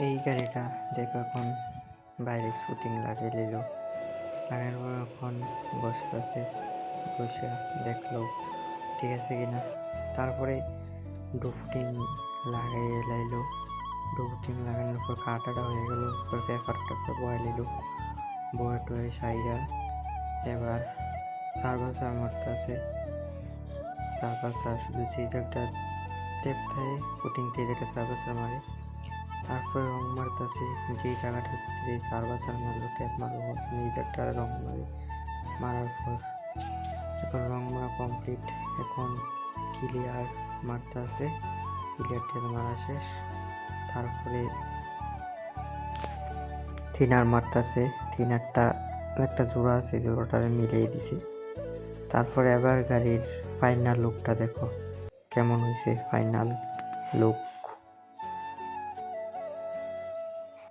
এই গাড়িটা দেখো এখন বাইরে শুটিং লাগিয়ে নিল, লাগানোর পর এখন বসতেছে, বসে দেখলো ঠিক আছে কিনা। তারপরে ডুফটিং লাগাইয়ে লাইলো, ডুফটিং লাগানোর পর কাটাটা হয়ে গেল, পেপারটা বয়ে নিল, বয়ে টয়ে সাইরা এবার সার্ভাসার মারতেছে। সার্ভাসার শুধু যে জায়গাটা টেপ থাকে ফুটিং দিয়ে যেটা সার্ভাসার মারে, তারপরে রং মারতেছে যেই জায়গাটা সার্ভাসার মারলো টেপ মারলো মতন এই জায়গাটা রং মারে। মারার পর যখন রং মারা কমপ্লিট, এখন ক্লিয়ার মারতেছে, ক্লিয়ার টেপ মারা শেষ। তারপরে থিনার মারতেছে, থিনারটা একটা জোড়া আছে, জোড়াটারে মিলিয়ে দিছে। তারপরে এবার গাড়ির ফাইনাল লুকটা দেখো কেমন হয়েছে, ফাইনাল লুক।